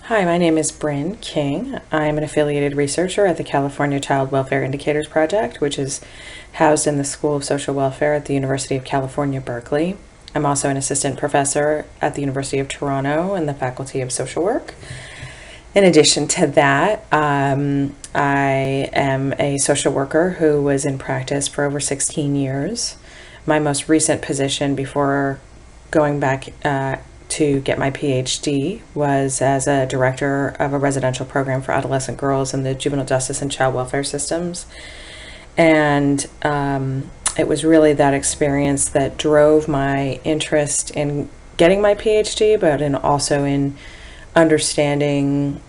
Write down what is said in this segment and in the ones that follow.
Hi, my name is Bryn King. I'm an affiliated researcher at the California Child Welfare Indicators Project, which is housed in the School of Social Welfare at the University of California, Berkeley. I'm also an assistant professor at the University of Toronto in the Faculty of Social Work. In addition to that, I am a social worker who was in practice for over 16 years. My most recent position before going back to get my PhD was as a director of a residential program for adolescent girls in the juvenile justice and child welfare systems. And it was really that experience that drove my interest in getting my PhD, but also in understanding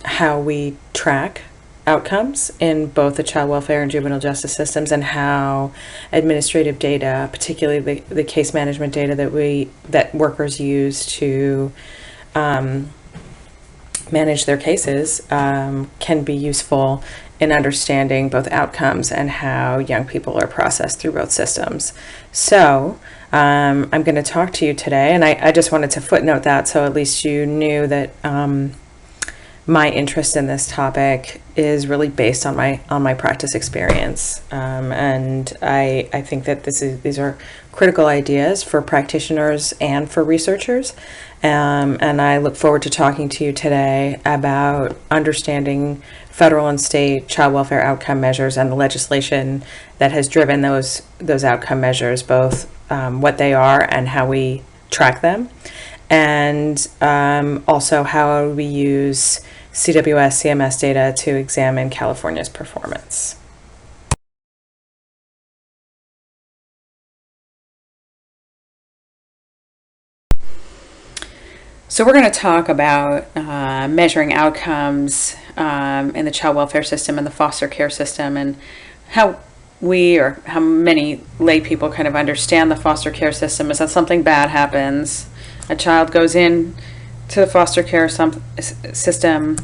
how we track outcomes in both the child welfare and juvenile justice systems, and how administrative data, particularly the case management data that workers use to manage their cases, can be useful in understanding both outcomes and how young people are processed through both systems. So I'm going to talk to you today, and I just wanted to footnote that so at least you knew that my interest in this topic is really based on my practice experience, and I think that these are critical ideas for practitioners and for researchers, and I look forward to talking to you today about understanding federal and state child welfare outcome measures and the legislation that has driven those outcome measures, both what they are and how we track them, and also how we use CWS CMS data to examine California's performance. So we're going to talk about measuring outcomes in the child welfare system and the foster care system, and how many lay people kind of understand the foster care system is that something bad happens, a child goes in to the foster care system,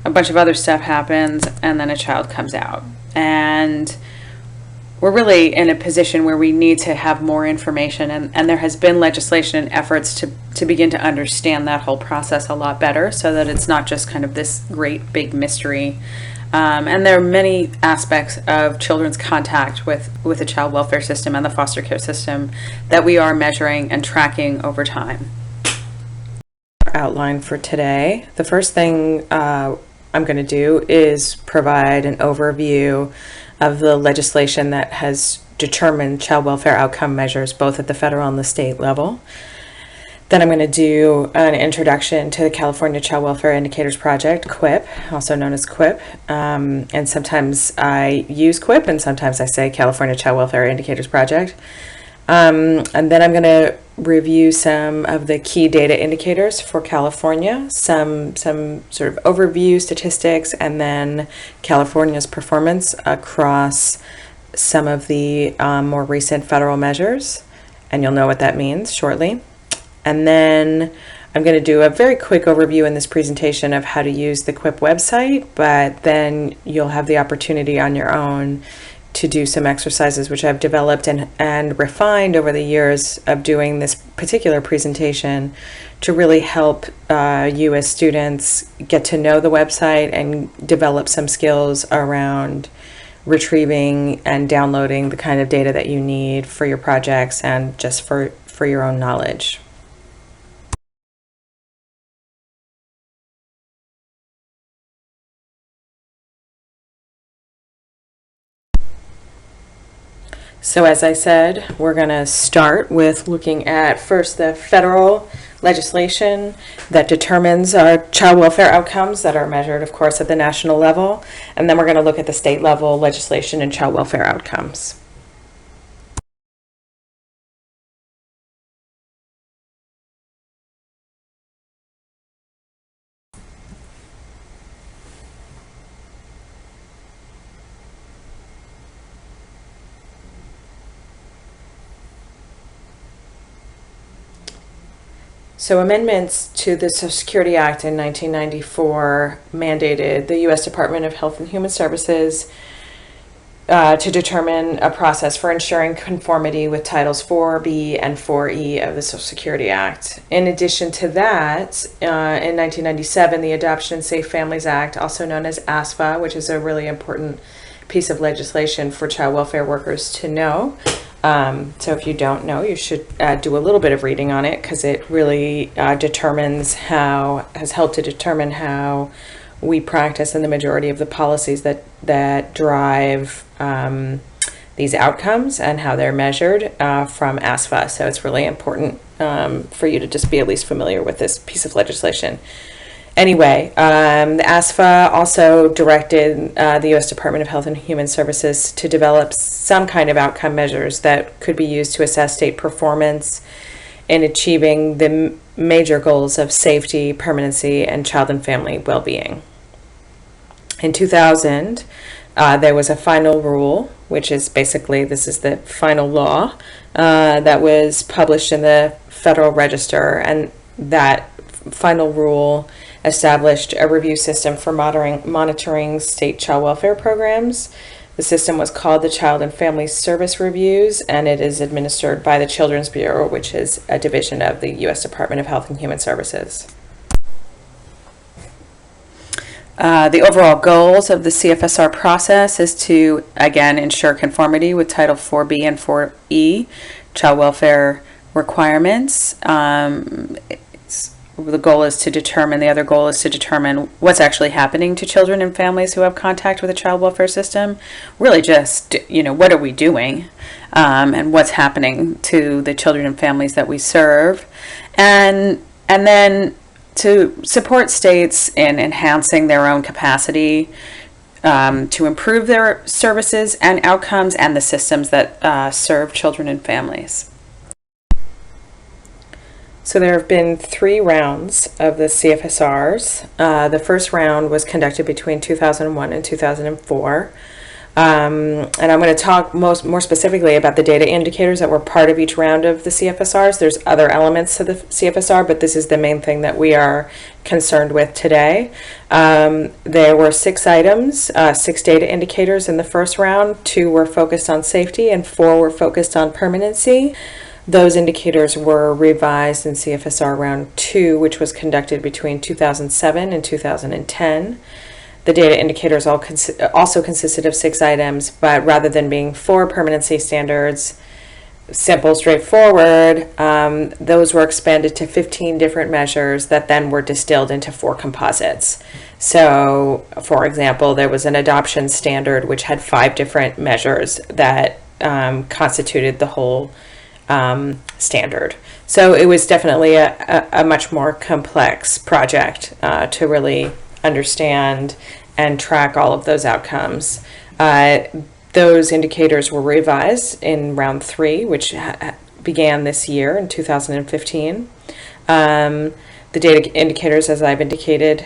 a bunch of other stuff happens, and then a child comes out. And we're really in a position where we need to have more information, and there has been legislation and efforts to begin to understand that whole process a lot better, so that it's not just kind of this great big mystery. And there are many aspects of children's contact with the child welfare system and the foster care system that we are measuring and tracking over time. Outline for today. The first thing I'm going to do is provide an overview of the legislation that has determined child welfare outcome measures both at the federal and the state level. Then I'm going to do an introduction to the California Child Welfare Indicators Project, CWIP, also known as CWIP. And sometimes I use CWIP and sometimes I say California Child Welfare Indicators Project. And then I'm going to review some of the key data indicators for California, some sort of overview statistics, and then California's performance across some of the more recent federal measures, and you'll know what that means shortly. And then I'm going to do a very quick overview in this presentation of how to use the CWIP website, but then you'll have the opportunity on your own to do some exercises which I've developed and refined over the years of doing this particular presentation to really help you as students get to know the website and develop some skills around retrieving and downloading the kind of data that you need for your projects and just for your own knowledge. So as I said, we're going to start with looking at first the federal legislation that determines our child welfare outcomes that are measured, of course, at the national level. And then we're going to look at the state level legislation and child welfare outcomes. So amendments to the Social Security Act in 1994 mandated the U.S. Department of Health and Human Services to determine a process for ensuring conformity with Titles 4B and 4E of the Social Security Act. In addition to that, in 1997, the Adoption and Safe Families Act, also known as ASFA, which is a really important piece of legislation for child welfare workers to know. So if you don't know, you should do a little bit of reading on it, because it really has helped to determine how we practice in the majority of the policies that drive these outcomes and how they're measured from ASFA. So it's really important for you to just be at least familiar with this piece of legislation. Anyway, the ASFA also directed the U.S. Department of Health and Human Services to develop some kind of outcome measures that could be used to assess state performance in achieving the major goals of safety, permanency, and child and family well-being. In 2000, there was a final rule, which is basically, this is the final law, that was published in the Federal Register, and that final rule established a review system for monitoring state child welfare programs. The system was called the Child and Family Service Reviews, and it is administered by the Children's Bureau, which is a division of the U.S. Department of Health and Human Services. The overall goals of the CFSR process is to, again, ensure conformity with Title 4B and 4E child welfare requirements. The goal is to determine, the other goal is to determine what's actually happening to children and families who have contact with the child welfare system. Really just, what are we doing, and what's happening to the children and families that we serve. And then to support states in enhancing their own capacity to improve their services and outcomes and the systems that serve children and families. So there have been 3 rounds of the CFSRs. The first round was conducted between 2001 and 2004. And I'm going to talk more specifically about the data indicators that were part of each round of the CFSRs. There's other elements to the CFSR, but this is the main thing that we are concerned with today. There were 6 items, 6 data indicators in the first round. 2 were focused on safety and 4 were focused on permanency. Those indicators were revised in CFSR Round 2, which was conducted between 2007 and 2010. The data indicators also consisted of 6 items, but rather than being 4 permanency standards, simple, straightforward, those were expanded to 15 different measures that then were distilled into 4 composites. So, for example, there was an adoption standard which had 5 different measures that constituted the whole standard. So it was definitely a much more complex project to really understand and track all of those outcomes. Those indicators were revised in round 3, which began this year in 2015. The data indicators, as I've indicated,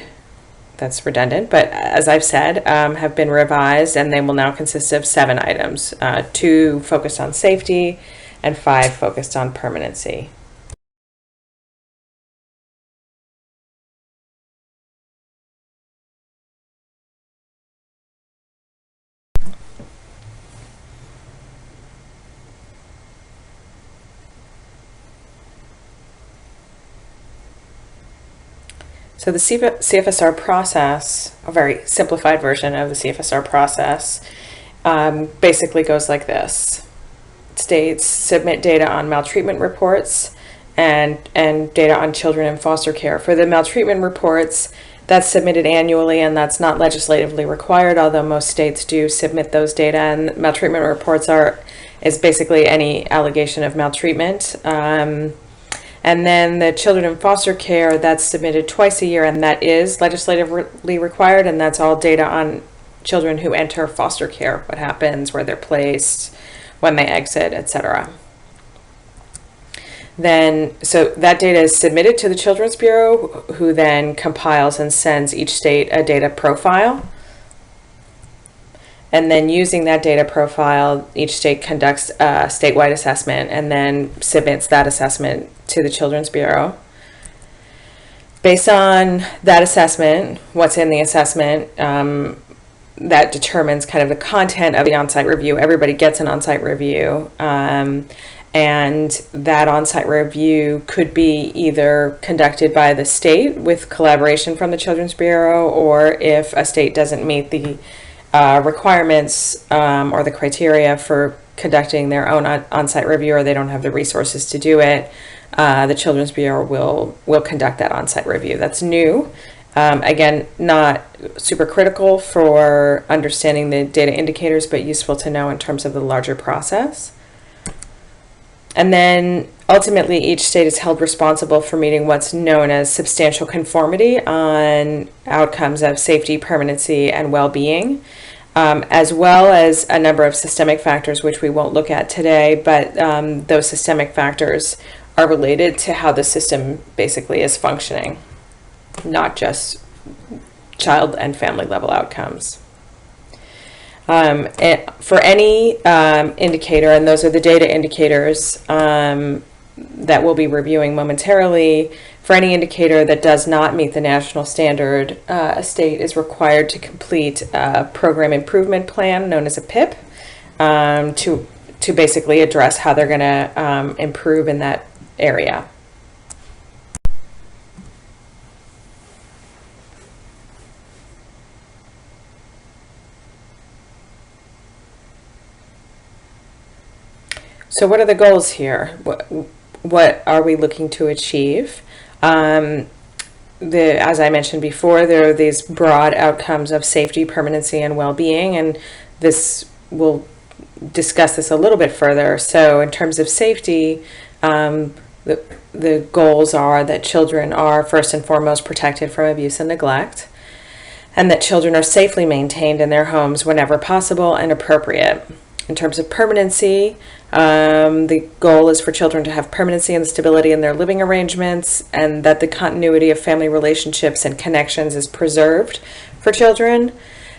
that's redundant, but as I've said, have been revised, and they will now consist of 7 items, 2 focused on safety and 5 focused on permanency. So the CFSR process, a very simplified version of the CFSR process, basically goes like this. States submit data on maltreatment reports and data on children in foster care. For the maltreatment reports, that's submitted annually, and that's not legislatively required, although most states do submit those data. And maltreatment reports is basically any allegation of maltreatment. And then the children in foster care, that's submitted twice a year, and that is legislatively required, and that's all data on children who enter foster care, what happens, where they're placed, when they exit, etc. Then, so that data is submitted to the Children's Bureau, who then compiles and sends each state a data profile. And then using that data profile, each state conducts a statewide assessment and then submits that assessment to the Children's Bureau. Based on that assessment, what's in the assessment, that determines kind of the content of the on-site review. Everybody gets an on-site review. And that on-site review could be either conducted by the state with collaboration from the Children's Bureau, or if a state doesn't meet the requirements or the criteria for conducting their own on-site review, or they don't have the resources to do it, the Children's Bureau will conduct that on-site review. That's new. Again, not super critical for understanding the data indicators, but useful to know in terms of the larger process. And then ultimately, each state is held responsible for meeting what's known as substantial conformity on outcomes of safety, permanency, and well-being, as well as a number of systemic factors, which we won't look at today, but those systemic factors are related to how the system basically is functioning, not just child and family level outcomes. And for any indicator, and those are the data indicators that we'll be reviewing momentarily, for any indicator that does not meet the national standard, a state is required to complete a program improvement plan known as a PIP to basically address how they're going to improve in that area. So what are the goals here? What are we looking to achieve? As I mentioned before, there are these broad outcomes of safety, permanency, and well-being, and we'll discuss this a little bit further. So in terms of safety, the goals are that children are first and foremost protected from abuse and neglect, and that children are safely maintained in their homes whenever possible and appropriate. In terms of permanency, the goal is for children to have permanency and stability in their living arrangements, and that the continuity of family relationships and connections is preserved for children.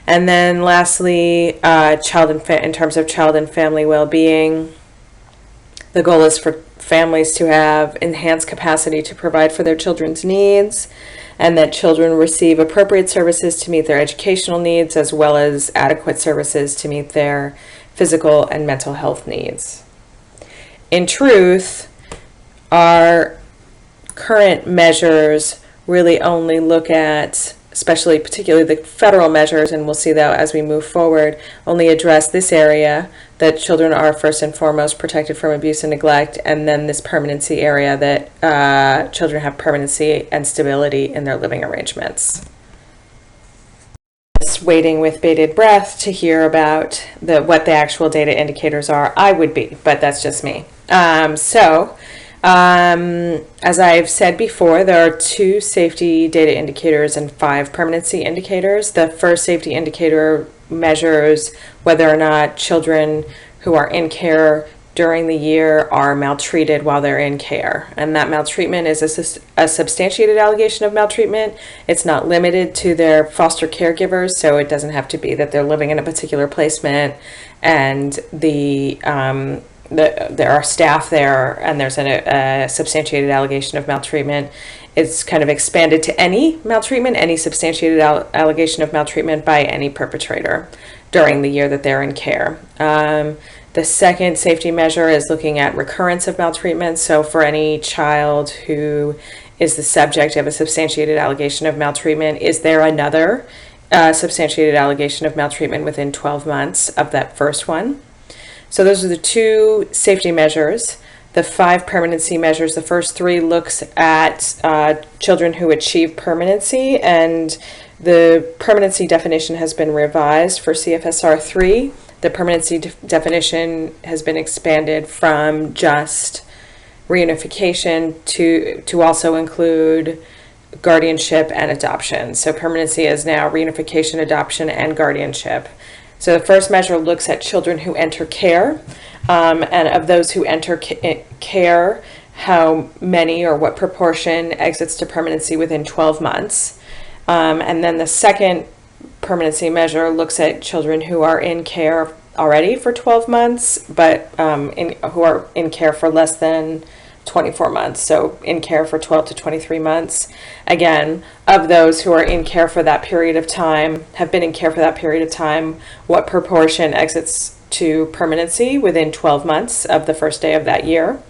And then lastly, in terms of child and family well-being, the goal is for families to have enhanced capacity to provide for their children's needs, and that children receive appropriate services to meet their educational needs, as well as adequate services to meet their physical and mental health needs. In truth, our current measures really only look at, particularly the federal measures, and we'll see that as we move forward, only address this area, that children are first and foremost protected from abuse and neglect, and then this permanency area, that children have permanency and stability in their living arrangements. Waiting with bated breath to hear about what the actual data indicators are. I would be, but that's just me. As I've said before, there are 2 safety data indicators and 5 permanency indicators. The first safety indicator measures whether or not children who are in care during the year are maltreated while they're in care. And that maltreatment is a substantiated allegation of maltreatment. It's not limited to their foster caregivers, so it doesn't have to be that they're living in a particular placement and there are staff there and there's a substantiated allegation of maltreatment. It's kind of expanded to any maltreatment, any substantiated allegation of maltreatment by any perpetrator during the year that they're in care. The second safety measure is looking at recurrence of maltreatment. So for any child who is the subject of a substantiated allegation of maltreatment, is there another substantiated allegation of maltreatment within 12 months of that first one? So those are the 2 safety measures. The 5 permanency measures, the first 3 looks at children who achieve permanency, and the permanency definition has been revised for CFSR 3. The permanency definition has been expanded from just reunification to also include guardianship and adoption. So permanency is now reunification, adoption, and guardianship. So the first measure looks at children who enter care, and of those who enter care, how many or what proportion exits to permanency within 12 months. And then the second permanency measure looks at children who are in care already for 12 months, but who are in care for less than 24 months, so in care for 12 to 23 months. Again, of those who are in care for that period of time, have been in care for that period of time, what proportion exits to permanency within 12 months of the first day of that year?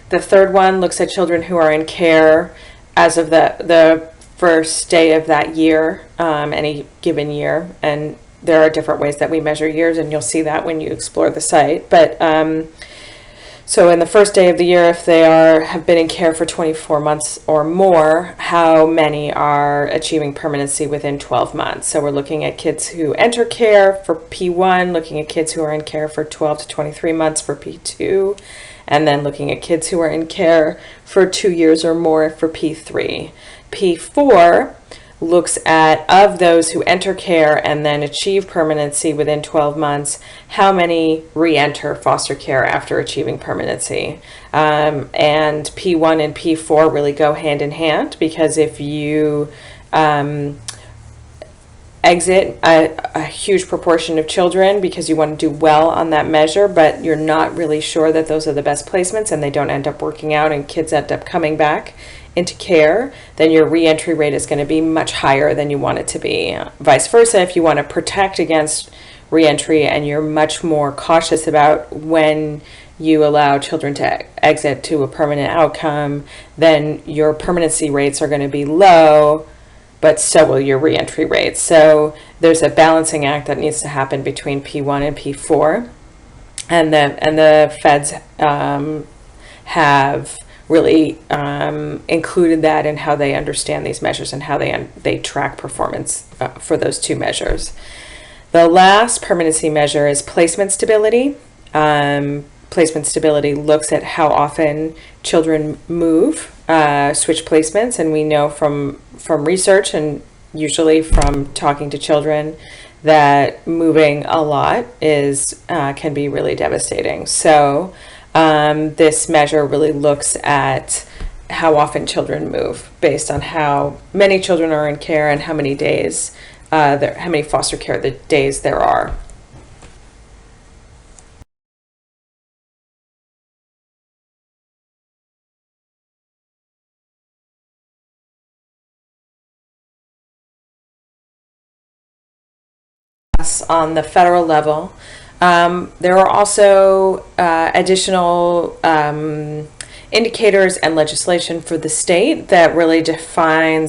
The third one looks at children who are in care as of the first day of that year, any given year, and there are different ways that we measure years, and you'll see that when you explore the site. But so in the first day of the year, if they have been in care for 24 months or more, how many are achieving permanency within 12 months? So we're looking at kids who enter care for P1, looking at kids who are in care for 12 to 23 months for P2, and then looking at kids who are in care for 2 years or more for P3. P4 looks at, of those who enter care and then achieve permanency within 12 months, how many re-enter foster care after achieving permanency. And P1 and P4 really go hand in hand, because if you exit a huge proportion of children because you want to do well on that measure, but you're not really sure that those are the best placements and they don't end up working out and kids end up coming back into care, then your reentry rate is going to be much higher than you want it to be. Vice versa, if you want to protect against reentry and you're much more cautious about when you allow children to exit to a permanent outcome, then your permanency rates are going to be low, but so will your reentry rates. So there's a balancing act that needs to happen between P1 and P4, and the feds have really included that in how they understand these measures and how they track performance for those two measures. The last permanency measure is placement stability. Placement stability looks at how often children move, switch placements, and we know from research and usually from talking to children that moving a lot can be really devastating. So this measure really looks at how often children move based on how many children are in care and how many days, how many foster care days there are. On the federal level. There are also additional indicators and legislation for the state that really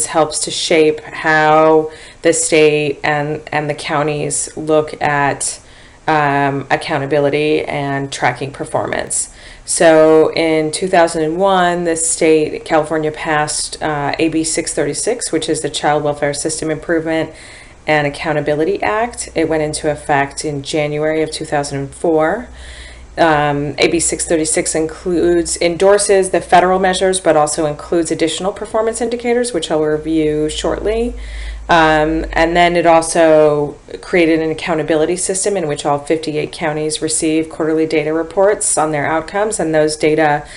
helps to shape how the state and the counties look at accountability and tracking performance. So in 2001, the state, California, passed AB 636, which is the Child Welfare System Improvement and Accountability Act. It went into effect in January of 2004. AB 636 endorses the federal measures, but also includes additional performance indicators, which I'll review shortly. And then it also created an accountability system in which all 58 counties receive quarterly data reports on their outcomes, and those data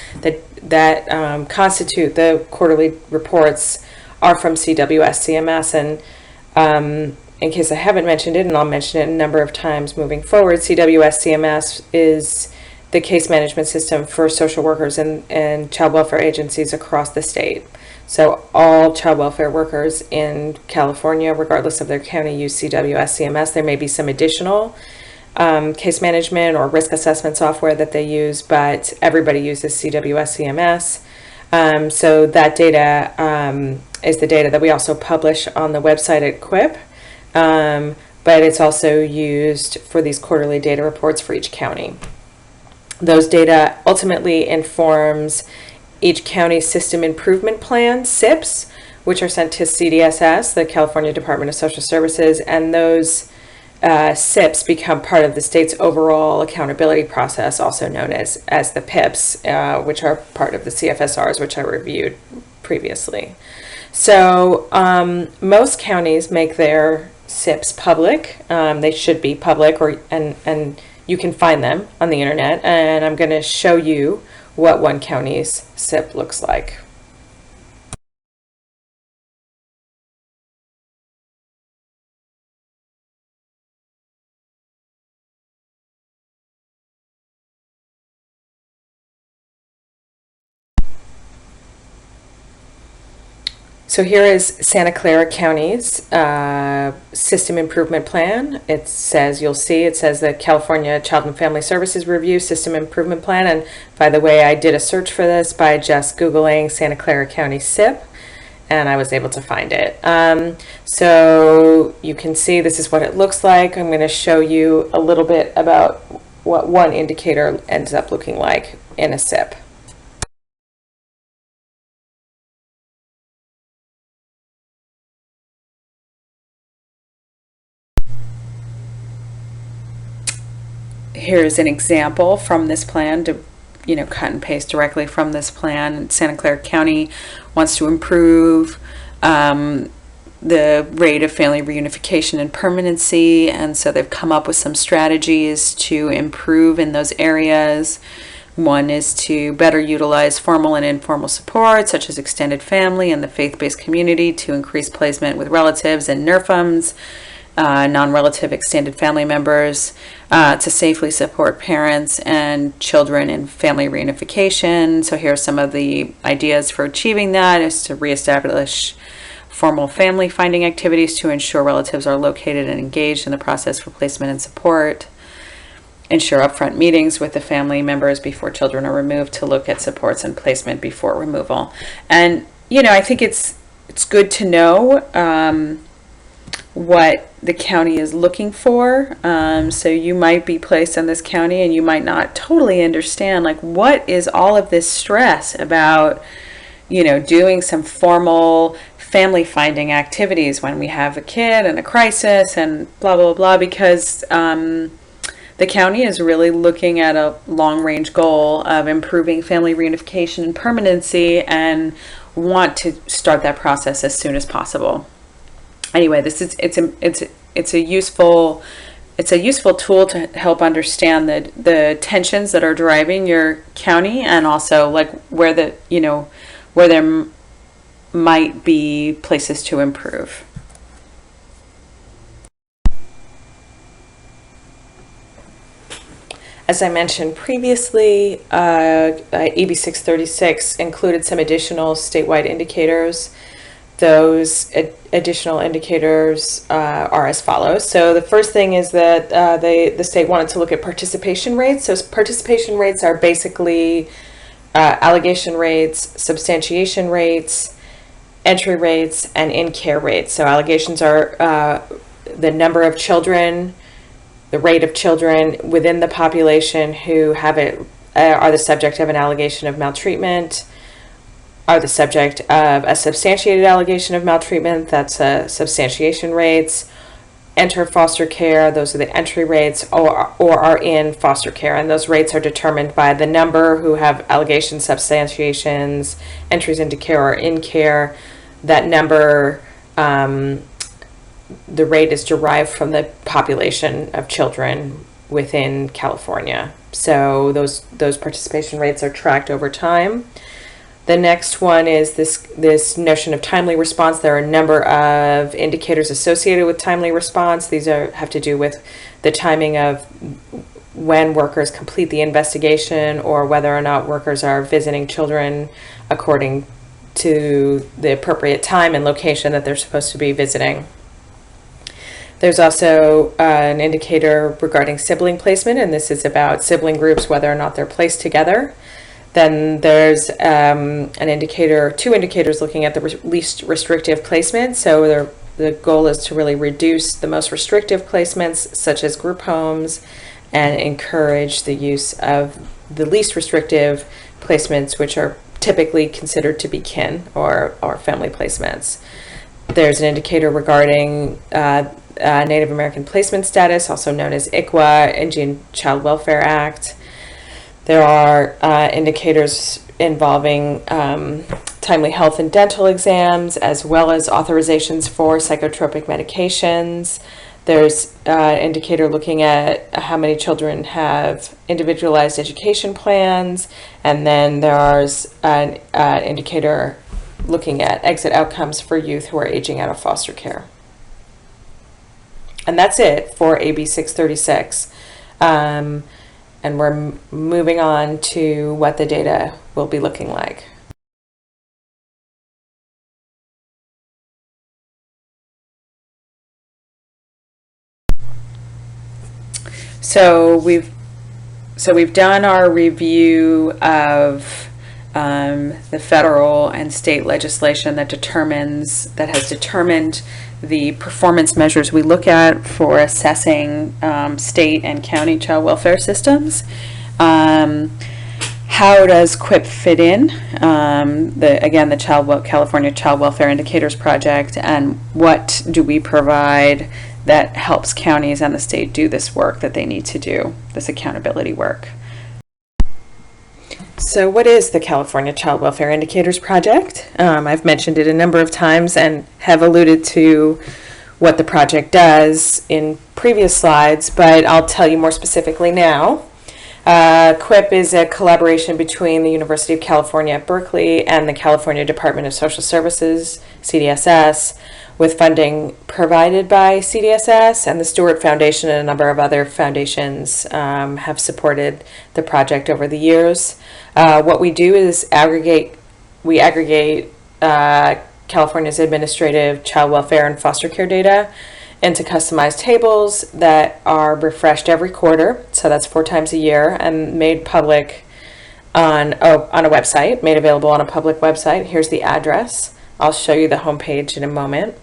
that constitute the quarterly reports are from CWS CMS. And in case I haven't mentioned it, and I'll mention it a number of times moving forward, CWS CMS is the case management system for social workers and child welfare agencies across the state. So all child welfare workers in California, regardless of their county, use CWS CMS. There may be some additional case management or risk assessment software that they use, but everybody uses CWS CMS. So that data is the data that we also publish on the website at QIP, but it's also used for these quarterly data reports for each county. Those data ultimately informs each county's system improvement plan, SIPs, which are sent to CDSS, the California Department of Social Services, and those SIPs become part of the state's overall accountability process, also known as the PIPs, which are part of the CFSRs, which I reviewed previously. So most counties make their SIPs public. They should be public, and you can find them on the internet. And I'm going to show you what one county's SIP looks like. So here is Santa Clara County's system improvement plan. It says, you'll see, it says the California Child and Family Services Review System Improvement Plan. And by the way, I did a search for this by just Googling Santa Clara County SIP, and I was able to find it. So you can see this is what it looks like. I'm going to show you a little bit about what one indicator ends up looking like in a SIP. Here's an example from this plan to, cut and paste directly from this plan. Santa Clara County wants to improve the rate of family reunification and permanency, and so they've come up with some strategies to improve in those areas. One is to better utilize formal and informal support, such as extended family and the faith-based community, to increase placement with relatives and NRFMs, non-relative extended family members, to safely support parents and children in family reunification. So here are some of the ideas for achieving that: is to reestablish formal family finding activities to ensure relatives are located and engaged in the process for placement and support. Ensure upfront meetings with the family members before children are removed to look at supports and placement before removal. And, I think it's good to know what the county is looking for. So you might be placed in this county and you might not totally understand, like, what is all of this stress about, doing some formal family finding activities when we have a kid and a crisis and blah, blah, blah, because the county is really looking at a long-range goal of improving family reunification and permanency and want to start that process as soon as possible. Anyway, it's a useful tool to help understand the tensions that are driving your county, and also like where there might be places to improve. As I mentioned previously, AB 636 included some additional statewide indicators. Those additional indicators are as follows. So the first thing is that the state wanted to look at participation rates. So participation rates are basically allegation rates, substantiation rates, entry rates, and in-care rates. So allegations are the number of children, the rate of children within the population who have are the subject of an allegation of maltreatment, are the subject of a substantiated allegation of maltreatment, that's substantiation rates. Enter foster care, those are the entry rates, or are in foster care, and those rates are determined by the number who have allegations, substantiations, entries into care, or in care. That number, the rate is derived from the population of children within California. So those participation rates are tracked over time. The next one is this notion of timely response. There are a number of indicators associated with timely response. These have to do with the timing of when workers complete the investigation, or whether or not workers are visiting children according to the appropriate time and location that they're supposed to be visiting. There's also an indicator regarding sibling placement, and this is about sibling groups, whether or not they're placed together. Then there's two indicators looking at the least restrictive placement. So the goal is to really reduce the most restrictive placements, such as group homes, and encourage the use of the least restrictive placements, which are typically considered to be kin or family placements. There's an indicator regarding Native American placement status, also known as ICWA, Indian Child Welfare Act. There are indicators involving timely health and dental exams, as well as authorizations for psychotropic medications. There's an indicator looking at how many children have individualized education plans, and then there's an indicator looking at exit outcomes for youth who are aging out of foster care. And that's it for AB 636. And we're moving on to what the data will be looking like. So we've done our review of the federal and state legislation that has determined the performance measures we look at for assessing state and county child welfare systems. How does QUIP fit in? The California Child Welfare Indicators Project, and what do we provide that helps counties and the state do this work that they need to do, this accountability work? So what is the California Child Welfare Indicators Project? I've mentioned it a number of times and have alluded to what the project does in previous slides, but I'll tell you more specifically now. QUIP is a collaboration between the University of California at Berkeley and the California Department of Social Services, CDSS, with funding provided by CDSS, and the Stewart Foundation and a number of other foundations have supported the project over the years. What we do is we aggregate California's administrative child welfare and foster care data into customized tables that are refreshed every quarter. So that's 4 times a year, and made public on a website, made available on a public website. Here's the address. I'll show you the homepage in a moment.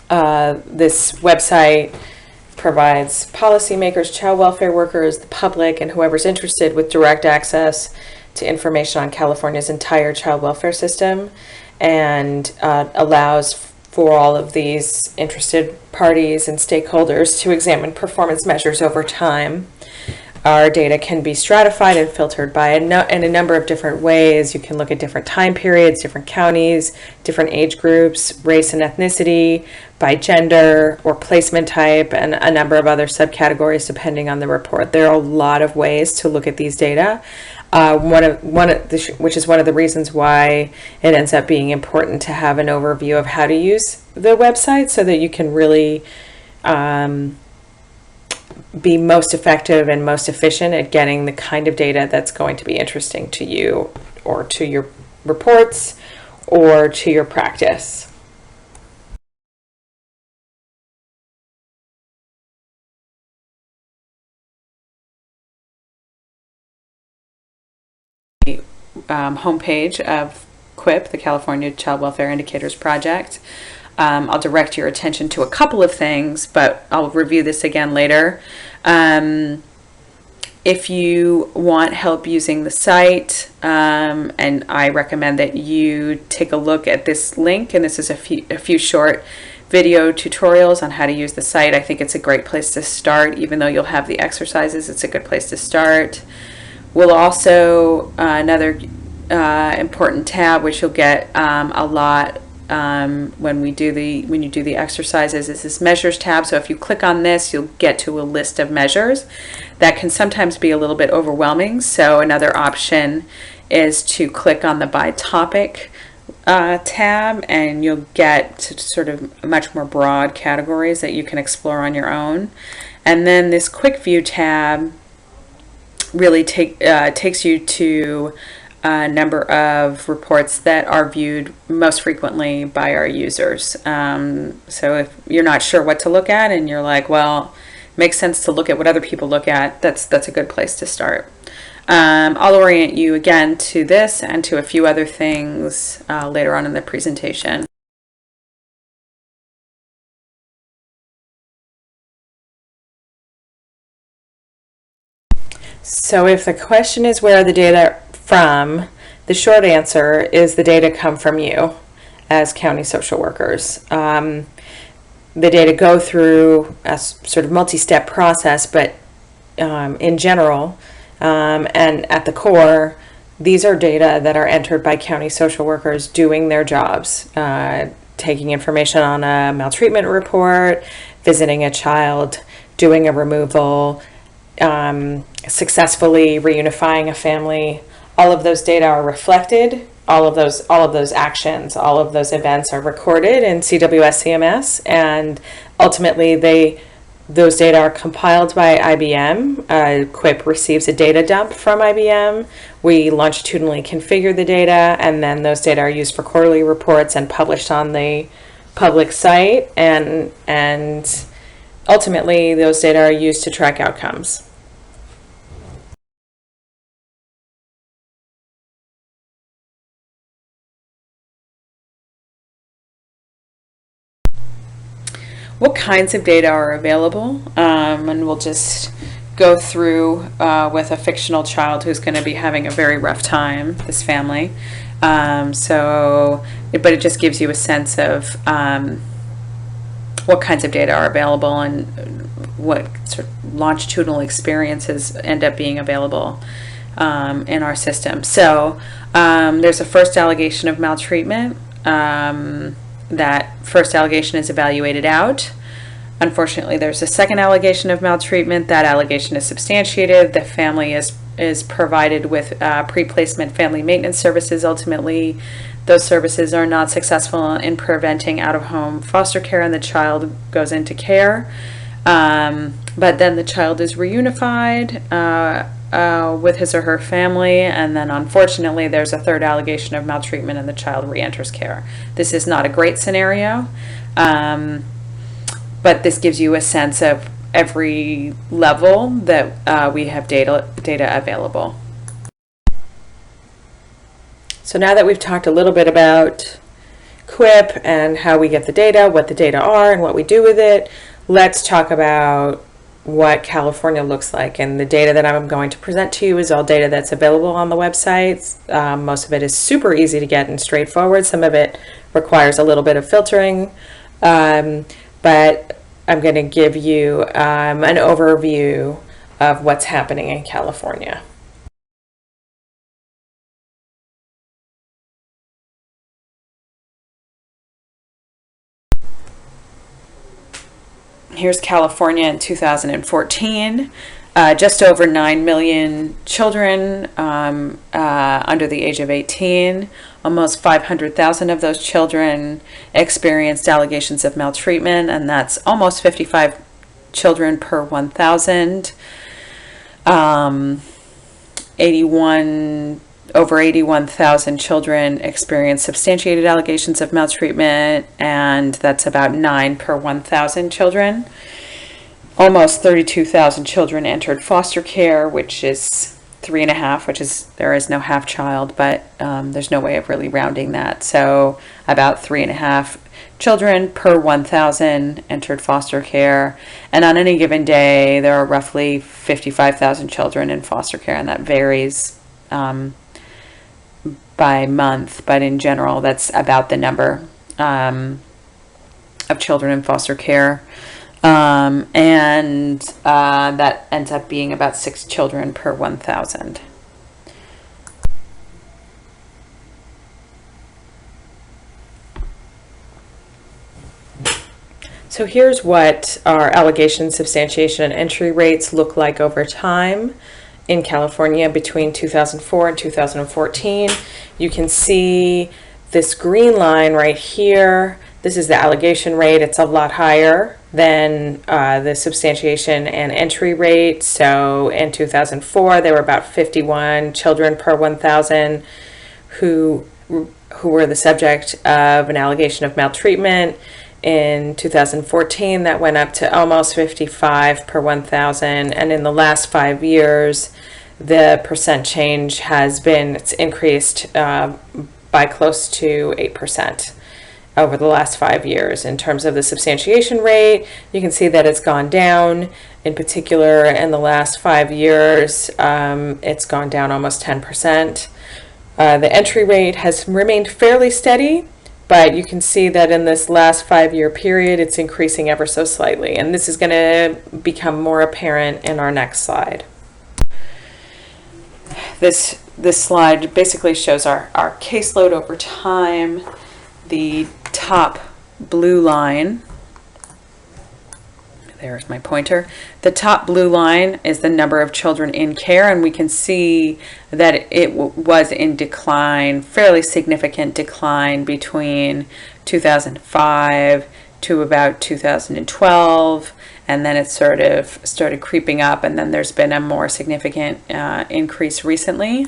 This website provides policymakers, child welfare workers, the public, and whoever's interested with direct access to information on California's entire child welfare system, and allows for all of these interested parties and stakeholders to examine performance measures over time. Our data can be stratified and filtered in a number of different ways. You can look at different time periods, different counties, different age groups, race and ethnicity, by gender or placement type, and a number of other subcategories depending on the report. There are a lot of ways to look at these data. Which is one of the reasons why it ends up being important to have an overview of how to use the website, so that you can really be most effective and most efficient at getting the kind of data that's going to be interesting to you, or to your reports, or to your practice. Homepage of QUIP, the California Child Welfare Indicators Project. I'll direct your attention to a couple of things, but I'll review this again later. If you want help using the site, and I recommend that you take a look at this link, and this is a few short video tutorials on how to use the site. I think it's a great place to start. Even though you'll have the exercises, it's a good place to start. We'll also, another important tab, which you'll get a lot when you do the exercises, is this measures tab. So if you click on this, you'll get to a list of measures that can sometimes be a little bit overwhelming. So another option is to click on the by topic tab, and you'll get to sort of much more broad categories that you can explore on your own. And then this quick view tab really takes you to a number of reports that are viewed most frequently by our users. So if you're not sure what to look at and you're like, well, it makes sense to look at what other people look at, that's a good place to start. I'll orient you again to this and to a few other things later on in the presentation. So if the question is where are the data from, the short answer is the data come from you as county social workers. The data go through a sort of multi-step process, but in general, and at the core, these are data that are entered by county social workers doing their jobs, taking information on a maltreatment report, visiting a child, doing a removal, successfully reunifying a family. All of those data are reflected. All of those actions, all of those events are recorded in CWS CMS, and ultimately those data are compiled by IBM. QUIP receives a data dump from IBM. We longitudinally configure the data, and then those data are used for quarterly reports and published on the public site. And ultimately, those data are used to track outcomes. What kinds of data are available? And we'll just go through with a fictional child who's going to be having a very rough time, this family. But it just gives you a sense of what kinds of data are available and what sort of longitudinal experiences end up being available in our system. So there's a first allegation of maltreatment. That first allegation is evaluated out. Unfortunately, there's a second allegation of maltreatment. That allegation is substantiated. The family is provided with pre-placement family maintenance services. Ultimately, those services are not successful in preventing out-of-home foster care, and the child goes into care. But then the child is reunified with his or her family, and then unfortunately there's a third allegation of maltreatment and the child re-enters care. This is not a great scenario, but this gives you a sense of every level that we have data available. So now that we've talked a little bit about QIP and how we get the data, what the data are, and what we do with it, let's talk about what California looks like. And the data that I'm going to present to you is all data that's available on the website. Most of it is super easy to get and straightforward. Some of it requires a little bit of filtering, but I'm going to give you an overview of what's happening in California. Here's California in 2014. Just over 9 million children under the age of 18. Almost 500,000 of those children experienced allegations of maltreatment, and that's almost 55 children per 1,000. Over 81,000 children experience substantiated allegations of maltreatment, and that's about 9 per 1,000 children. Almost 32,000 children entered foster care, which is 3.5, which is, there is no half child, but there's no way of really rounding that. So about 3.5 children per 1,000 entered foster care. And on any given day, there are roughly 55,000 children in foster care, and that varies by month, but in general, that's about the number of children in foster care. And that ends up being about 6 children per 1,000. So here's what our allegation, substantiation, and entry rates look like over time in California between 2004 and 2014. You can see this green line right here. This is the allegation rate. It's a lot higher than the substantiation and entry rate. So in 2004, there were about 51 children per 1,000 who were the subject of an allegation of maltreatment. In 2014, that went up to almost 55 per 1,000. And in the last 5 years, the percent change has been, it's increased by close to 8% over the last 5 years. In terms of the substantiation rate, you can see that it's gone down. In particular, in the last 5 years, it's gone down almost 10%. The entry rate has remained fairly steady, but you can see that in this last 5-year period, it's increasing ever so slightly. And this is going to become more apparent in our next slide. This slide basically shows our caseload over time. The top blue line, there's my pointer. The top blue line is the number of children in care, and we can see that it was in decline, fairly significant decline between 2005 to about 2012, and then it sort of started creeping up, and then there's been a more significant increase recently.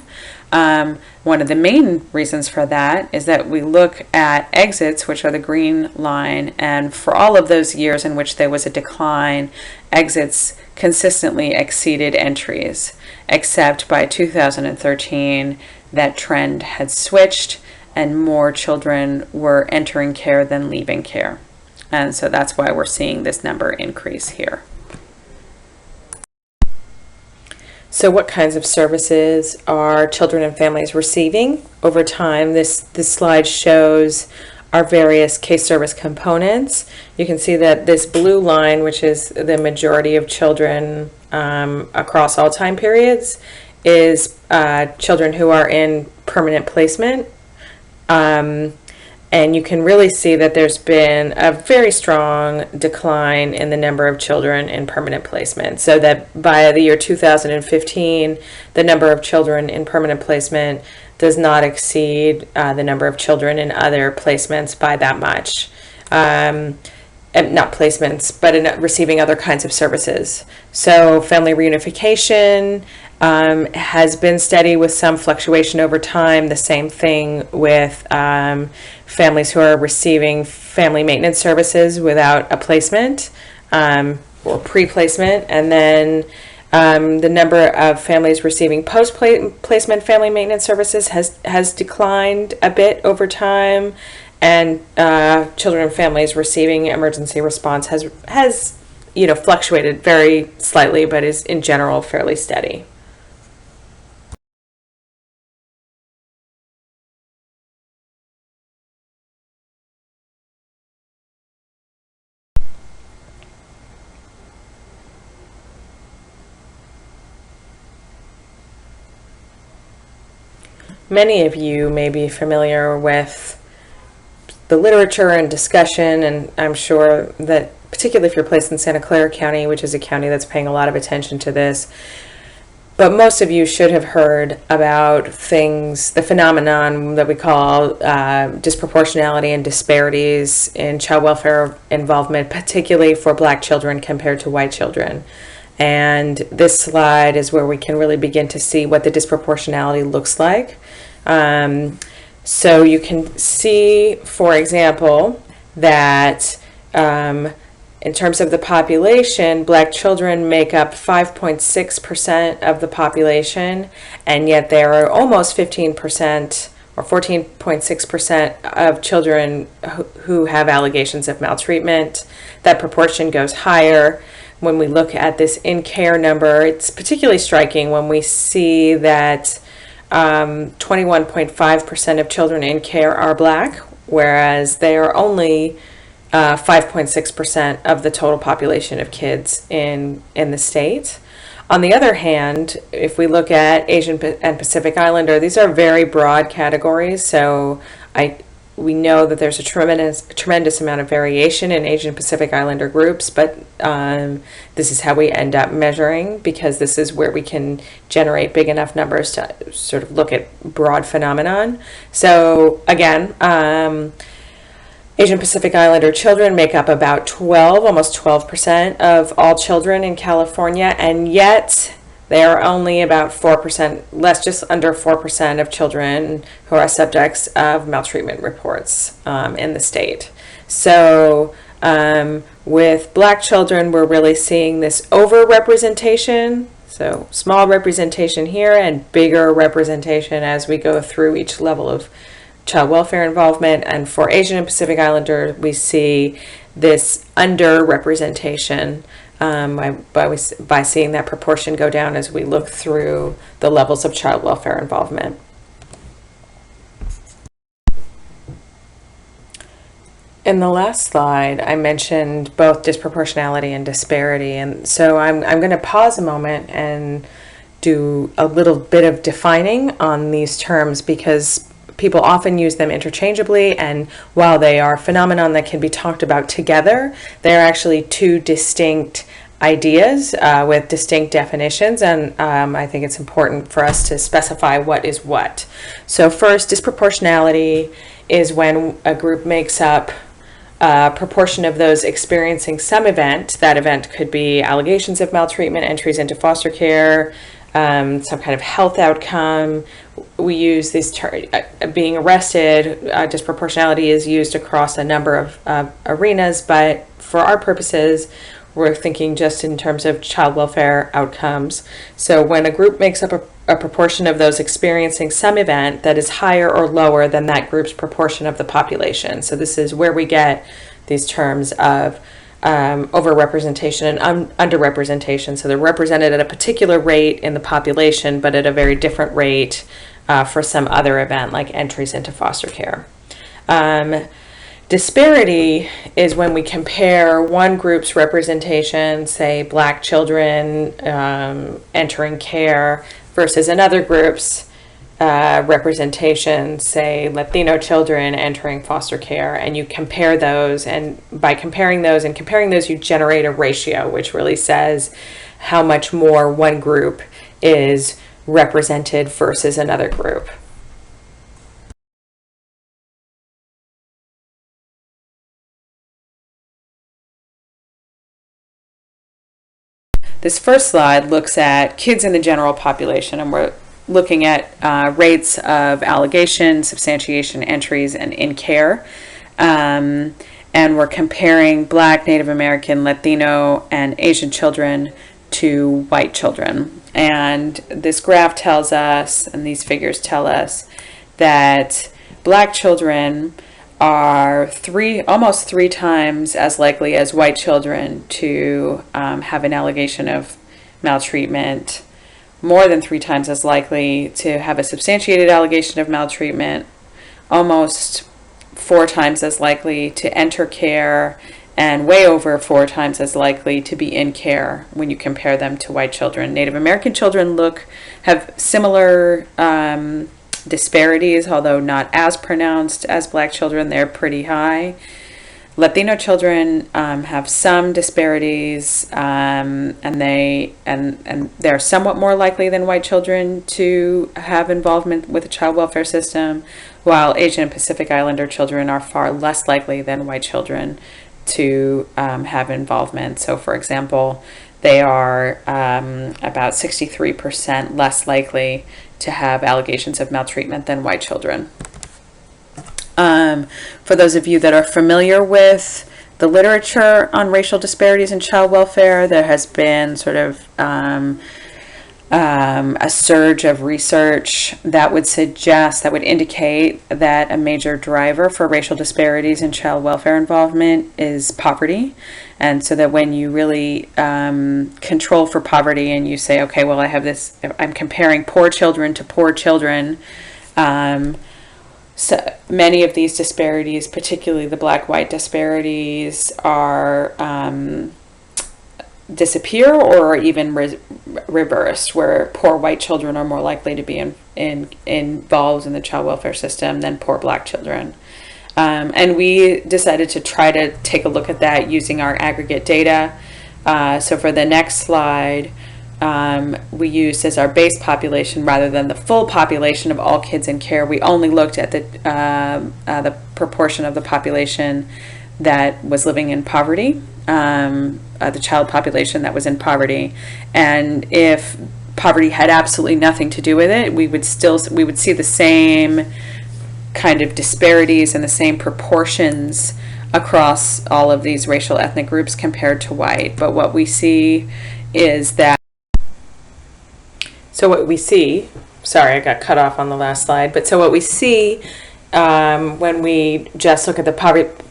One of the main reasons for that is that we look at exits, which are the green line, and for all of those years in which there was a decline, exits consistently exceeded entries, except by 2013, that trend had switched and more children were entering care than leaving care. And so that's why we're seeing this number increase here. So what kinds of services are children and families receiving over time? This slide shows our various case service components. You can see that this blue line, which is the majority of children across all time periods, is children who are in permanent placement. And you can really see that there's been a very strong decline in the number of children in permanent placement. So that by the year 2015, the number of children in permanent placement does not exceed the number of children in other placements by that much. Not placements, but in receiving other kinds of services. So family reunification has been steady with some fluctuation over time. The same thing with families who are receiving family maintenance services without a placement or pre-placement. And then the number of families receiving post-placement family maintenance services has declined a bit over time. And children and families receiving emergency response has fluctuated very slightly, but is in general fairly steady. Many of you may be familiar with the literature and discussion, and I'm sure that particularly if you're placed in Santa Clara County, which is a county that's paying a lot of attention to this, but most of you should have heard about the phenomenon that we call disproportionality and disparities in child welfare involvement, particularly for Black children compared to white children. And this slide is where we can really begin to see what the disproportionality looks like. So you can see, for example, that in terms of the population, Black children make up 5.6% of the population, and yet there are almost 15% or 14.6% of children who have allegations of maltreatment. That proportion goes higher. When we look at this in-care number, it's particularly striking when we see that 21.5% of children in care are Black, whereas they are only 5.6% of the total population of kids in the state. On the other hand, if we look at Asian and Pacific Islander, these are very broad categories, so we know that there's a tremendous amount of variation in Asian Pacific Islander groups, but this is how we end up measuring, because this is where we can generate big enough numbers to sort of look at broad phenomenon. So again, Asian Pacific Islander children make up about almost 12% of all children in California, and yet they are only about 4%, just under 4% of children who are subjects of maltreatment reports in the state. So with Black children, we're really seeing this overrepresentation. So small representation here and bigger representation as we go through each level of child welfare involvement. And for Asian and Pacific Islander, we see this underrepresentation by seeing that proportion go down as we look through the levels of child welfare involvement. In the last slide, I mentioned both disproportionality and disparity, and so I'm going to pause a moment and do a little bit of defining on these terms, because people often use them interchangeably, and while they are phenomenon that can be talked about together, they're actually two distinct ideas with distinct definitions, and I think it's important for us to specify what is what. So first, disproportionality is when a group makes up a proportion of those experiencing some event. That event could be allegations of maltreatment, entries into foster care, some kind of health outcome. We use these being arrested, disproportionality is used across a number of arenas, but for our purposes, we're thinking just in terms of child welfare outcomes. So when a group makes up a proportion of those experiencing some event that is higher or lower than that group's proportion of the population. So this is where we get these terms of overrepresentation and underrepresentation. So they're represented at a particular rate in the population, but at a very different rate for some other event, like entries into foster care. Disparity is when we compare one group's representation, say Black children entering care, versus another group's representation, say Latino children entering foster care, and you compare those, and by comparing those, you generate a ratio which really says how much more one group is represented versus another group. This first slide looks at kids in the general population, and we're looking at rates of allegation, substantiation, entries, and in care. And we're comparing Black, Native American, Latino, and Asian children to white children. And this graph tells us, and these figures tell us, that Black children are almost three times as likely as white children to have an allegation of maltreatment, more than three times as likely to have a substantiated allegation of maltreatment, almost four times as likely to enter care, and way over four times as likely to be in care when you compare them to white children. Native American children have similar disparities, although not as pronounced as Black children. They're pretty high. Latino children have some disparities, and they're somewhat more likely than white children to have involvement with the child welfare system, while Asian and Pacific Islander children are far less likely than white children to have involvement. So, for example, they are about 63% less likely to have allegations of maltreatment than white children. For those of you that are familiar with the literature on racial disparities in child welfare, there has been sort of a surge of research that would indicate that a major driver for racial disparities in child welfare involvement is poverty. And so that when you really control for poverty and you say, okay, well, I'm comparing poor children to poor children, so many of these disparities, particularly the Black-white disparities, are disappear or even reversed, where poor white children are more likely to be involved in the child welfare system than poor Black children. And we decided to try to take a look at that using our aggregate data. So for the next slide, we used as our base population, rather than the full population of all kids in care, we only looked at the proportion of the population that was living in poverty, the child population that was in poverty. And if poverty had absolutely nothing to do with it, we would see the same kind of disparities and the same proportions across all of these racial ethnic groups compared to white. But what we see is that sorry, I got cut off on the last slide, but so what we see when we just look at the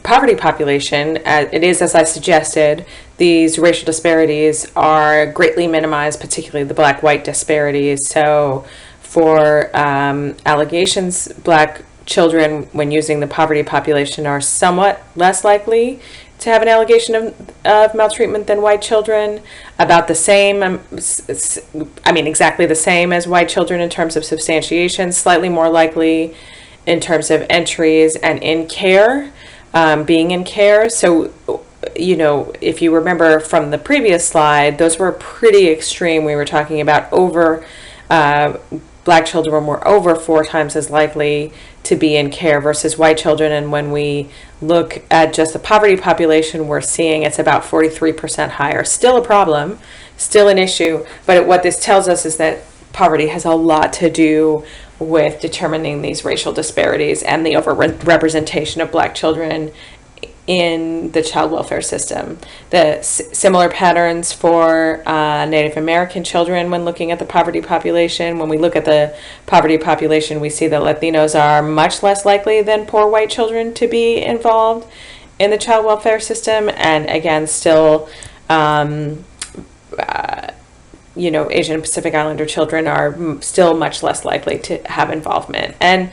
poverty population, it is, as I suggested, these racial disparities are greatly minimized, particularly the Black-white disparities. So for allegations, Black children, when using the poverty population, are somewhat less likely to have an allegation of maltreatment than white children. About the same, exactly the same as white children in terms of substantiation, slightly more likely in terms of entries and in care, being in care. So, if you remember from the previous slide, those were pretty extreme. We were talking about Black children were over four times as likely to be in care versus white children. And when we look at just the poverty population, we're seeing it's about 43% higher. Still a problem, still an issue, but what this tells us is that poverty has a lot to do with determining these racial disparities and the overrepresentation of Black children in the child welfare system. The similar patterns for Native American children when looking at the poverty population. When we look at the poverty population, we see that Latinos are much less likely than poor white children to be involved in the child welfare system. And again, still, Asian Pacific Islander children are still much less likely to have involvement. And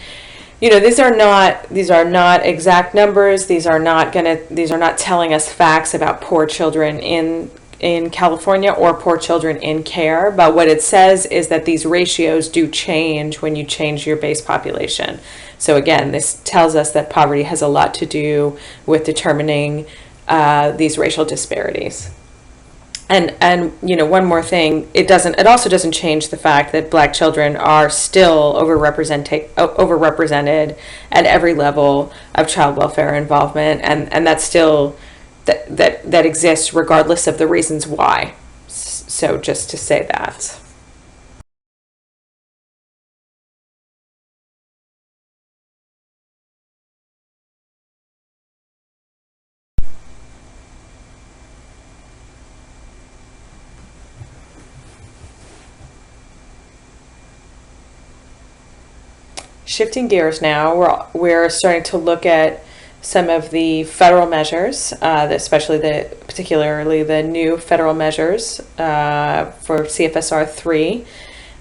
these are not exact numbers. These are not telling us facts about poor children in California or poor children in care. But what it says is that these ratios do change when you change your base population. So again, this tells us that poverty has a lot to do with determining these racial disparities. And one more thing, it also doesn't change the fact that Black children are still overrepresented at every level of child welfare involvement, and that's still that exists regardless of the reasons why. So just to say that. Shifting gears now, we're starting to look at some of the federal measures, particularly the new federal measures for CFSR 3.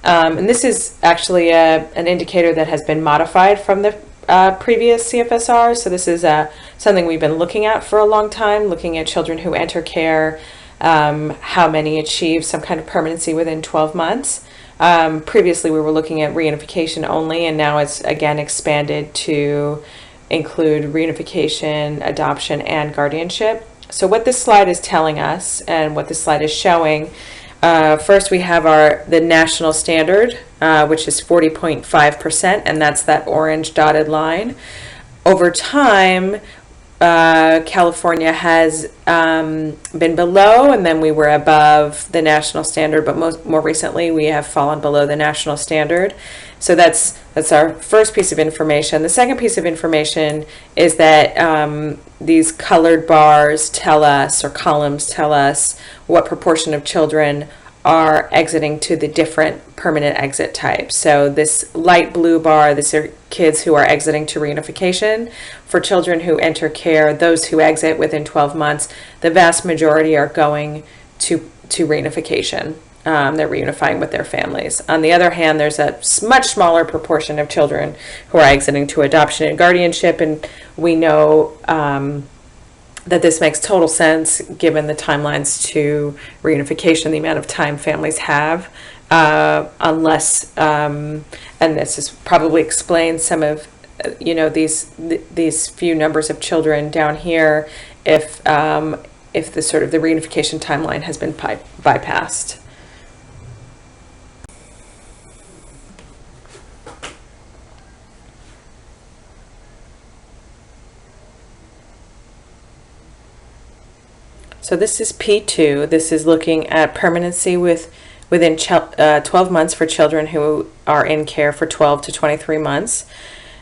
And this is actually an indicator that has been modified from the previous CFSR. So this is something we've been looking at for a long time, looking at children who enter care, how many achieve some kind of permanency within 12 months. Previously, we were looking at reunification only, and now it's again expanded to include reunification, adoption, and guardianship. So what this slide is telling us, and what this slide is showing, first we have the national standard, which is 40.5%, and that's that orange dotted line. Over time, California has been below, and then we were above the national standard, but more recently we have fallen below the national standard. So that's our first piece of information. The second piece of information is that these colored bars tell us, or columns tell us, what proportion of children are exiting to the different permanent exit types. So this light blue bar, these are kids who are exiting to reunification. For children who enter care, those who exit within 12 months, the vast majority are going to reunification. They're reunifying with their families. On the other hand, there's a much smaller proportion of children who are exiting to adoption and guardianship, and we know that this makes total sense given the timelines to reunification, the amount of time families have, unless, and this is probably explains some of, these few numbers of children down here, if the sort of the reunification timeline has been bypassed. So this is P2. This is looking at permanency within 12 months for children who are in care for 12 to 23 months.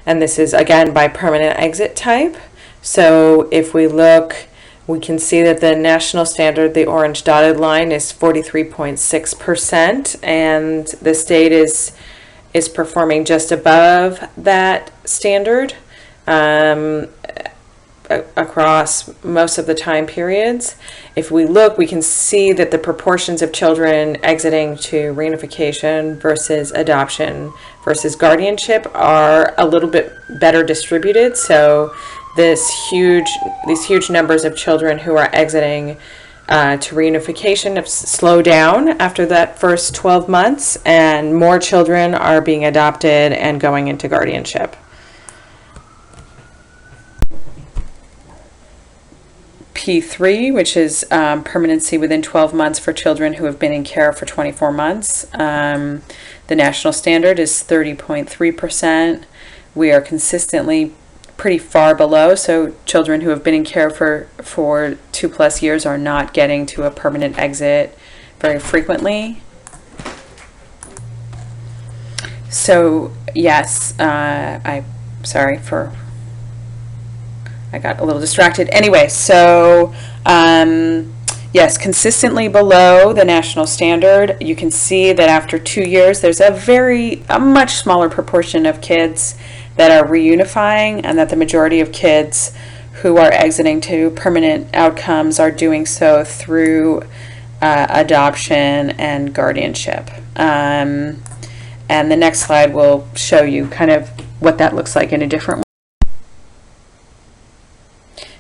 And this is, again, by permanent exit type. So if we look, we can see that the national standard, the orange dotted line, is 43.6%. And the state is performing just above that standard. Across most of the time periods. If we look, we can see that the proportions of children exiting to reunification versus adoption versus guardianship are a little bit better distributed. So these huge numbers of children who are exiting to reunification have slowed down after that first 12 months, and more children are being adopted and going into guardianship. P3, which is permanency within 12 months for children who have been in care for 24 months. The national standard is 30.3%. we are consistently pretty far below. So children who have been in care for 2+ years are not getting to a permanent exit very frequently. So yes, I got a little distracted. Anyway, so yes, consistently below the national standard. You can see that after 2 years, there's a much smaller proportion of kids that are reunifying, and that the majority of kids who are exiting to permanent outcomes are doing so through adoption and guardianship. And the next slide will show you kind of what that looks like in a different way.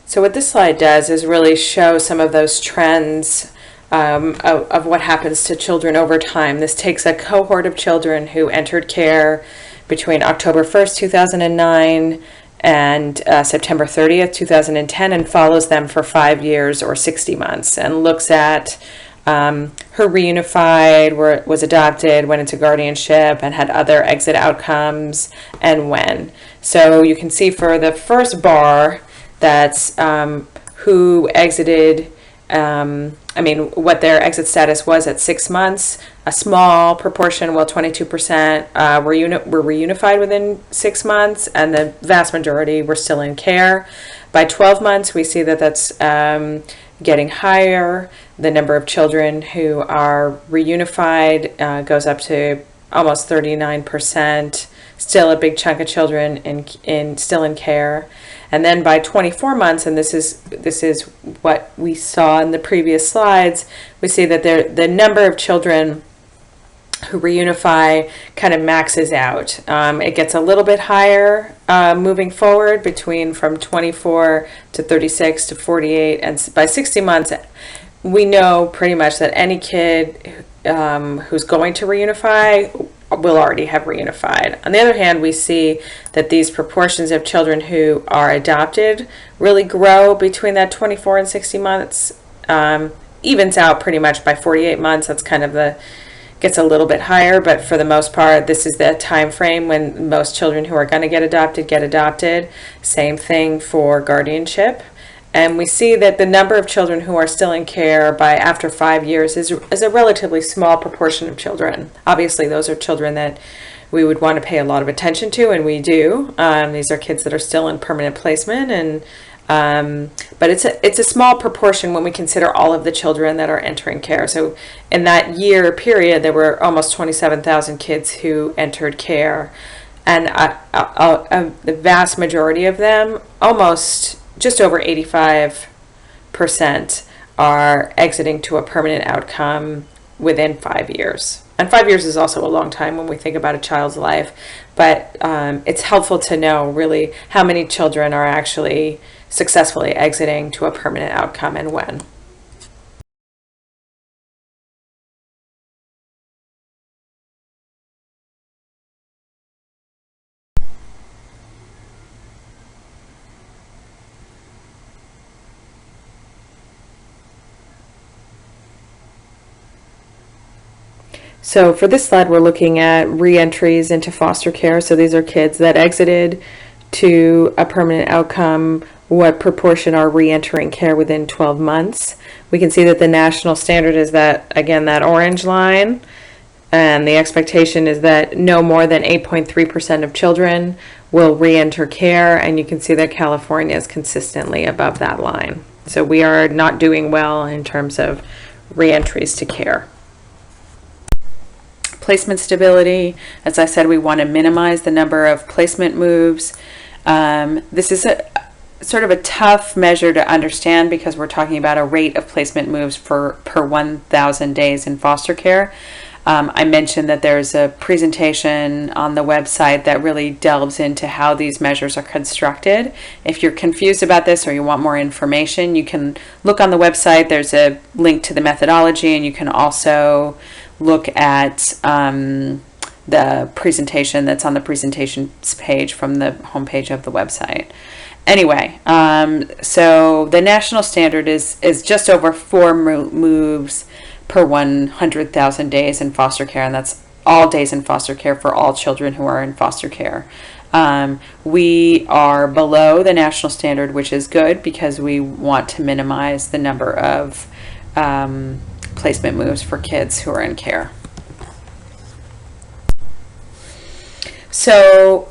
So what this slide does is really show some of those trends of what happens to children over time. This takes a cohort of children who entered care between October 1st, 2009 and September 30th, 2010, and follows them for 5 years or 60 months, and looks at who reunified, was adopted, went into guardianship, and had other exit outcomes, and when. So you can see for the first bar, that's who exited, what their exit status was at 6 months. A small proportion, 22%, were reunified within 6 months, and the vast majority were still in care. By 12 months, we see that that's getting higher. The number of children who are reunified goes up to almost 39%. Still a big chunk of children still in care. And then by 24 months, and this is what we saw in the previous slides, we see that the number of children who reunify kind of maxes out. It gets a little bit higher moving forward from 24 to 36 to 48, and by 60 months, we know pretty much that any kid who's going to reunify will already have reunified. On the other hand, we see that these proportions of children who are adopted really grow between that 24 and 60 months, evens out pretty much by 48 months. That's kind of gets a little bit higher, but for the most part, this is the time frame when most children who are going to get adopted. Same thing for guardianship. And we see that the number of children who are still in care after 5 years is a relatively small proportion of children. Obviously, those are children that we would want to pay a lot of attention to, and we do. These are kids that are still in permanent placement, but it's a small proportion when we consider all of the children that are entering care. So in that year period, there were almost 27,000 kids who entered care, and the vast majority of them, almost just over 85%, are exiting to a permanent outcome within 5 years. And 5 years is also a long time when we think about a child's life, but it's helpful to know really how many children are actually successfully exiting to a permanent outcome and when. So for this slide, we're looking at re-entries into foster care. So these are kids that exited to a permanent outcome. What proportion are re-entering care within 12 months? We can see that the national standard is that orange line, and the expectation is that no more than 8.3% of children will re-enter care, and you can see that California is consistently above that line. So we are not doing well in terms of re-entries to care. Placement stability, as I said, we want to minimize the number of placement moves. This is a sort of a tough measure to understand because we're talking about a rate of placement moves per 1,000 days in foster care. I mentioned that there's a presentation on the website that really delves into how these measures are constructed. If you're confused about this or you want more information, you can look on the website. There's a link to the methodology, and you can also look at the presentation that's on the presentations page from the homepage of the website. Anyway, so the national standard is just over 4 moves per 100,000 days in foster care, and that's all days in foster care for all children who are in foster care. We are below the national standard, which is good because we want to minimize the number of placement moves for kids who are in care. So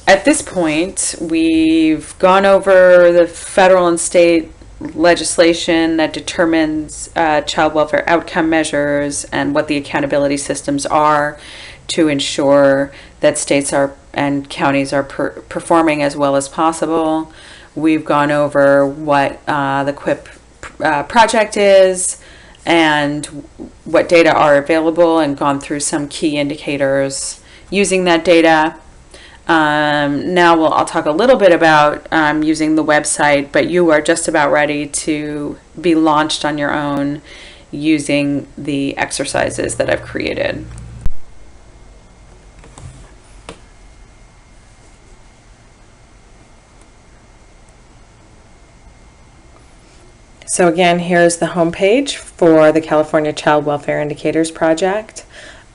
at this point, we've gone over the federal and state legislation that determines child welfare outcome measures and what the accountability systems are to ensure that states are and counties are performing as well as possible. We've gone over what the QUIP project is and what data are available, and gone through some key indicators using that data. Now I'll talk a little bit about using the website, but you are just about ready to be launched on your own using the exercises that I've created. So again, here's the homepage for the California Child Welfare Indicators Project.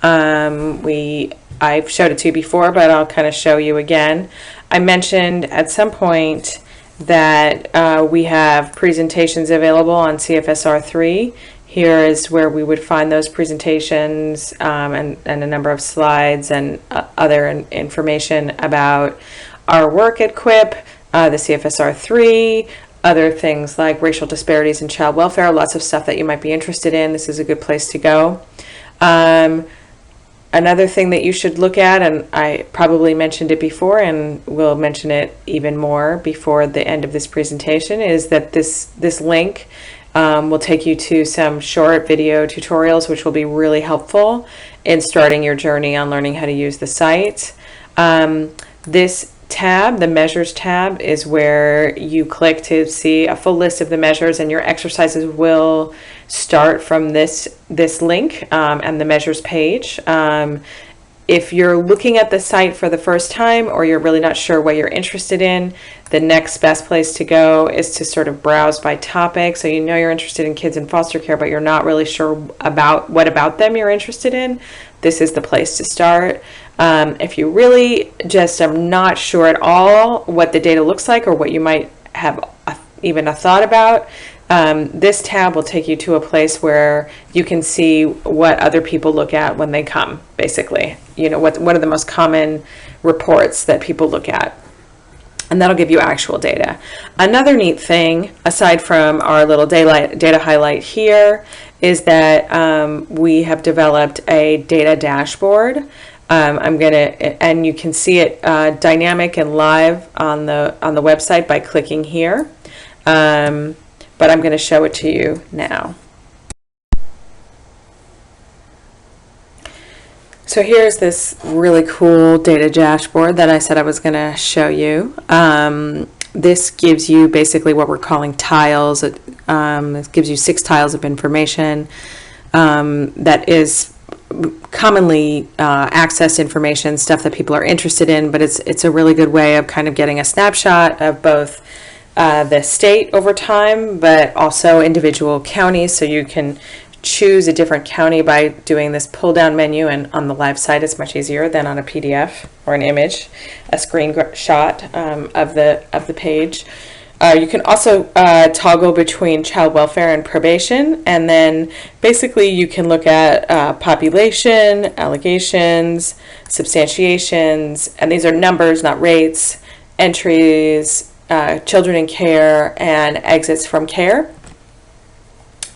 I've showed it to you before, but I'll kind of show you again. I mentioned at some point that we have presentations available on CFSR 3. Here is where we would find those presentations and a number of slides and other information about our work at QUIP, the CFSR 3, other things like racial disparities in child welfare, lots of stuff that you might be interested in. This is a good place to go. Another thing that you should look at, and I probably mentioned it before and will mention it even more before the end of this presentation, is that this link will take you to some short video tutorials which will be really helpful in starting your journey on learning how to use the site. This tab, the measures tab, is where you click to see a full list of the measures, and your exercises will start from this link and the measures page. If you're looking at the site for the first time, or you're really not sure what you're interested in, the next best place to go is to sort of browse by topic. So you know you're interested in kids in foster care, but you're not really sure about what about them you're interested in. This is the place to start. If you really just are not sure at all what the data looks like, or what you might have even a thought about, this tab will take you to a place where you can see what other people look at when they come, basically. You know, what are the most common reports that people look at. And that'll give you actual data. Another neat thing, aside from our little data highlight here, is that we have developed a data dashboard. And you can see it dynamic and live on the website by clicking here. But I'm going to show it to you now. So here's this really cool data dashboard that I said I was going to show you. This gives you basically what we're calling tiles. It gives you 6 tiles of information that is commonly accessed information, stuff that people are interested in, but it's a really good way of kind of getting a snapshot of both the state over time, but also individual counties. So you can choose a different county by doing this pull down menu, and on the live site it's much easier than on a PDF or an image, a screenshot of the page. You can also toggle between child welfare and probation, and then basically you can look at population, allegations, substantiations, and these are numbers, not rates, entries, children in care, and exits from care.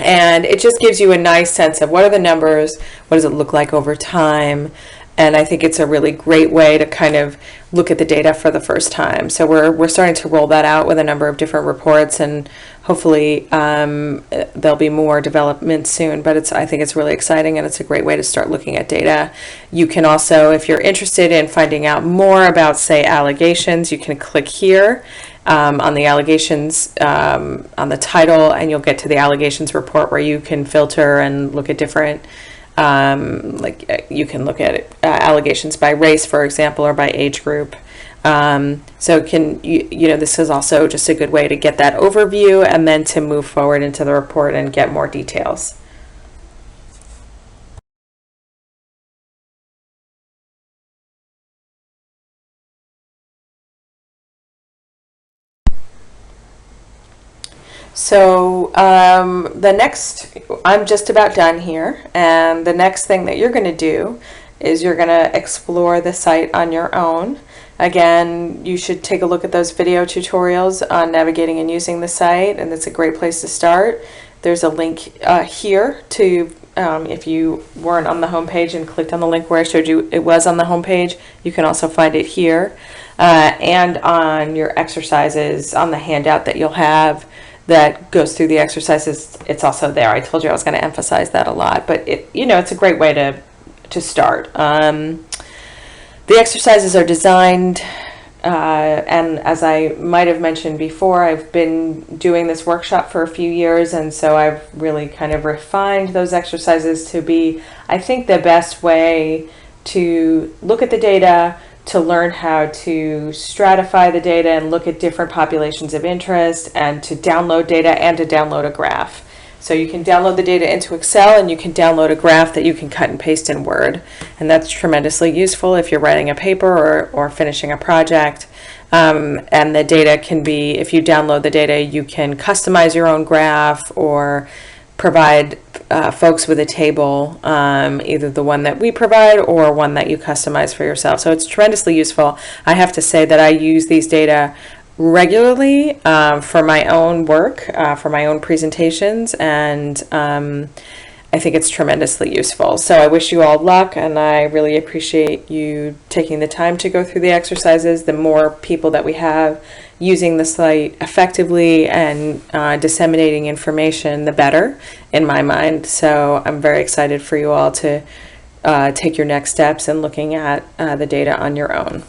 And it just gives you a nice sense of what are the numbers, what does it look like over time, and I think it's a really great way to kind of look at the data for the first time. So we're starting to roll that out with a number of different reports, and hopefully there'll be more development soon, but I think it's really exciting, and it's a great way to start looking at data. You can also, if you're interested in finding out more about, say, allegations, you can click here on the allegations on the title, and you'll get to the allegations report where you can filter and look at different you can look at allegations by race, for example, or by age group. So this is also just a good way to get that overview and then to move forward into the report and get more details. So I'm just about done here, and the next thing that you're going to do is you're going to explore the site on your own. Again, you should take a look at those video tutorials on navigating and using the site, and it's a great place to start. There's a link here to, if you weren't on the homepage and clicked on the link where I showed you it was on the homepage, you can also find it here. And on your exercises, on the handout that you'll have that goes through the exercises, it's also there. I told you I was going to emphasize that a lot, but it's a great way to start. The exercises are designed, and as I might have mentioned before, I've been doing this workshop for a few years, and so I've really kind of refined those exercises to be, I think, the best way to look at the data, to learn how to stratify the data and look at different populations of interest, and to download data and to download a graph. So you can download the data into Excel, and you can download a graph that you can cut and paste in Word. And that's tremendously useful if you're writing a paper or finishing a project. And the data can be, if you download the data, you can customize your own graph or provide folks with a table, either the one that we provide or one that you customize for yourself. So it's tremendously useful. I have to say that I use these data regularly for my own work, for my own presentations, and I think it's tremendously useful. So I wish you all luck, and I really appreciate you taking the time to go through the exercises. The more people that we have using the site effectively and disseminating information, the better, in my mind. So I'm very excited for you all to take your next steps in looking at the data on your own.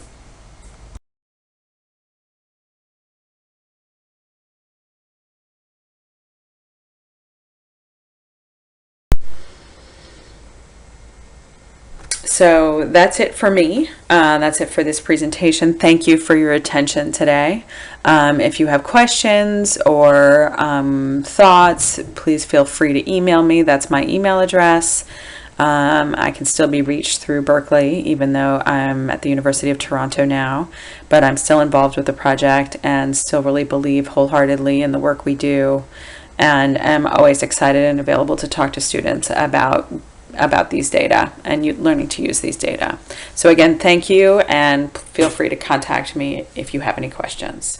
So that's it for me. That's it for this presentation. Thank you for your attention today. If you have questions or thoughts, please feel free to email me. That's my email address. I can still be reached through Berkeley, even though I'm at the University of Toronto now, but I'm still involved with the project and still really believe wholeheartedly in the work we do, and am always excited and available to talk to students about these data and learning to use these data. So again, thank you, and feel free to contact me if you have any questions.